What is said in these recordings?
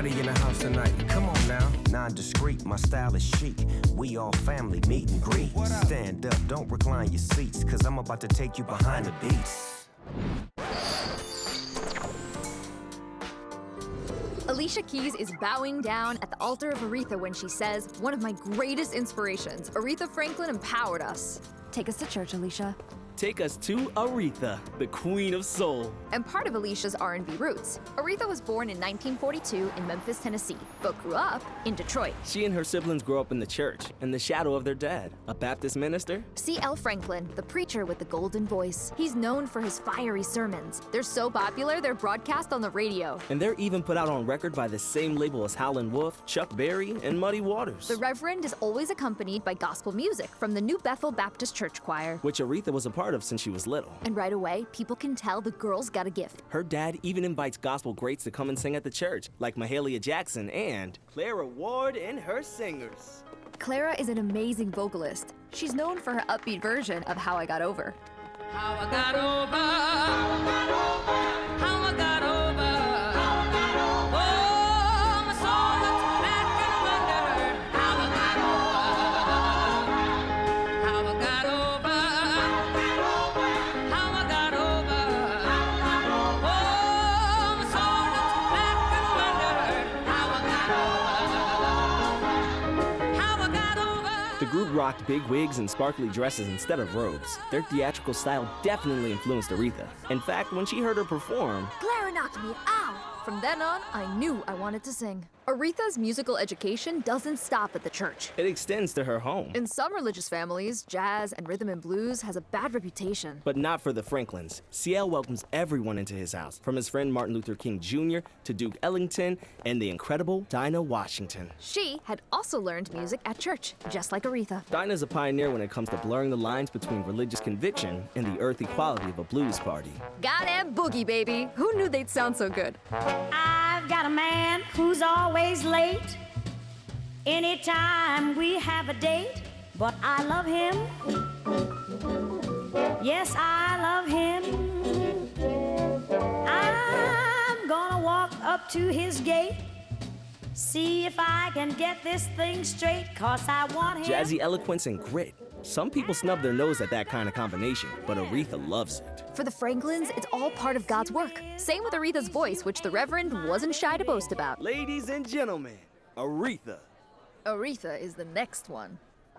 Everybody in the house tonight, come on now. Non-discreet, my style is chic. We all family, meet and greet. Stand up, don't recline your seats, cause I'm about to take you behind the beats. Alicia Keys is bowing down at the altar of Aretha when she says, "One of my greatest inspirations, Aretha Franklin empowered us." Take us to church, Alicia. Take us to Aretha, the queen of soul. And part of Alicia's R&B roots. Aretha was born in 1942 in Memphis, Tennessee, but grew up in Detroit. She and her siblings grew up in the church, in the shadow of their dad, a Baptist minister. C.L. Franklin, the preacher with the golden voice. He's known for his fiery sermons. They're so popular, they're broadcast on the radio. And they're even put out on record by the same label as Howlin' Wolf, Chuck Berry, and Muddy Waters. The Reverend is always accompanied by gospel music from the New Bethel Baptist Church Choir, which Aretha was a part of since she was little. And right away, people can tell the girl's got a gift. Her dad even invites gospel greats to come and sing at the church, like Mahalia Jackson and Clara Ward and her singers. Clara is an amazing vocalist. She's known for her upbeat version of How I Got Over. How I got over, how I got over, how I got over, how I got over. Oh, my soul looks back and wondered how I got over, how I got over, how I got over, how I got over. Oh, my soul looks back and wondered how I got over, how I got over. The group rocked big wigs and sparkly dresses instead of robes. Their theatrical style definitely influenced Aretha. In fact, when she heard her perform, Clara knocked me out! From then on, I knew I wanted to sing. Aretha's musical education doesn't stop at the church. it extends to her home. In some religious families, jazz and rhythm and blues has a bad reputation. But not for the Franklins. CL welcomes everyone into his house, from his friend Martin Luther King Jr. to Duke Ellington and the incredible Dinah Washington. She had also learned music at church, just like Aretha. Dinah's a pioneer when it comes to blurring the lines between religious conviction and the earthy quality of a blues party. Goddamn boogie, baby. Who knew they'd sound so good? I've got a man who's always late anytime we have a date, but I love him. Yes, I love him. I'm gonna walk up to his gate, see if I can get this thing straight, 'cause I want him. Jazzy eloquence and grit. Some people snub their nose at that kind of combination, but Aretha loves it. For the Franklins, it's all part of God's work. Same with Aretha's voice, which the Reverend wasn't shy to boast about. Ladies and gentlemen, Aretha. Aretha is the next one.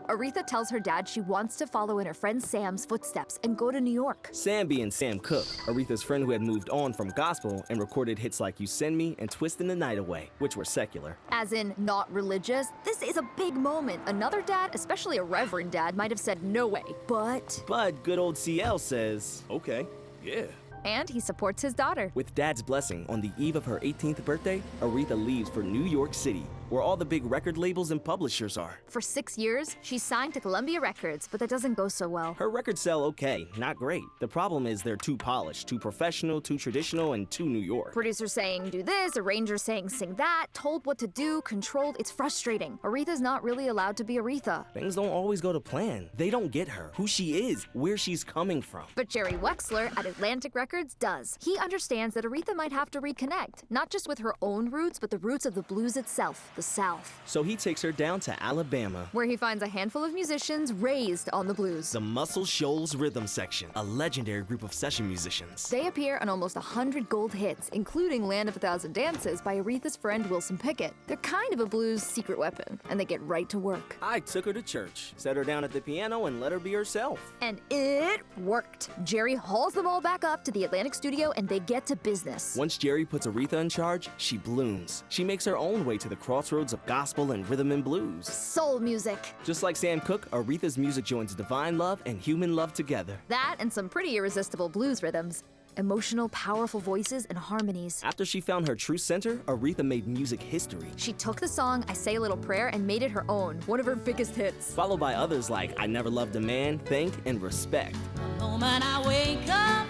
Aretha tells her dad she wants to follow in her friend Sam's footsteps and go to New York. Sam being Sam Cooke, Aretha's friend who had moved on from gospel and recorded hits like You Send Me and Twistin' the Night Away, which were secular. As in, not religious. This is a big moment. Another dad, especially a Reverend dad, might have said no way. But good old CL says, okay, yeah. and he supports his daughter. With Dad's blessing, on the eve of her 18th birthday, Aretha leaves for New York City, where all the big record labels and publishers are. For 6 years, she's signed to Columbia Records, but that doesn't go so well. Her records sell okay, not great. The problem is they're too polished, too professional, too traditional, and too New York. Producers saying do this, arrangers saying sing that, told what to do, controlled. It's frustrating. Aretha's not really allowed to be Aretha. Things don't always go to plan. They don't get her, who she is, where she's coming from. But Jerry Wexler at Atlantic Records does. He understands that Aretha might have to reconnect, not just with her own roots, but the roots of the blues itself, the South. So he takes her down to Alabama, where he finds a handful of musicians raised on the blues. the Muscle Shoals Rhythm Section, a legendary group of session musicians. They appear on almost 100 gold hits, including Land of a Thousand Dances by Aretha's friend Wilson Pickett. They're kind of a blues secret weapon, and they get right to work. I took her to church, set her down at the piano, and let her be herself. And it worked. Jerry hauls them all back up to the Atlantic studio, and they get to business. Once Jerry puts Aretha in charge, she blooms. She makes her own way to the crossroads of gospel and rhythm and blues. Soul music. Just like Sam Cooke, Aretha's music joins divine love and human love together. That and some pretty irresistible blues rhythms. Emotional, powerful voices and harmonies. After she found her true center, Aretha made music history, She took the song I Say a Little Prayer and made it her own, one of her biggest hits. followed by others like I Never Loved a Man, Thank, and Respect. The moment I wake up,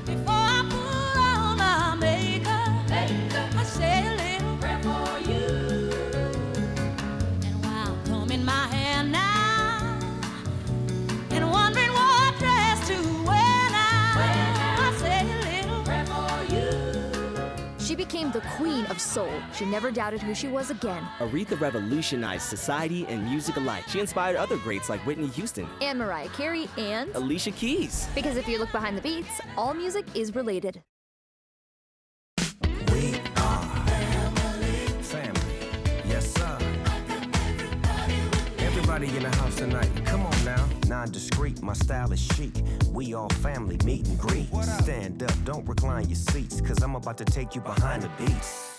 before I put on my makeup, I say a little prayer for you. And while combing my hair now, and wondering what dress to wear now, I say a little prayer for you. She became became the queen of soul. She never doubted who she was again. Aretha revolutionized society and music alike. She inspired other greats like Whitney Houston And Mariah Carey and... Alicia Keys. Because if you look behind the beats, all music is related. We are family. Yes, sir. Everybody in the house tonight, come on now. Non-discreet, my style is chic. We all family, meet and greet. Stand up, don't recline your seats, cause I'm about to take you behind the beats.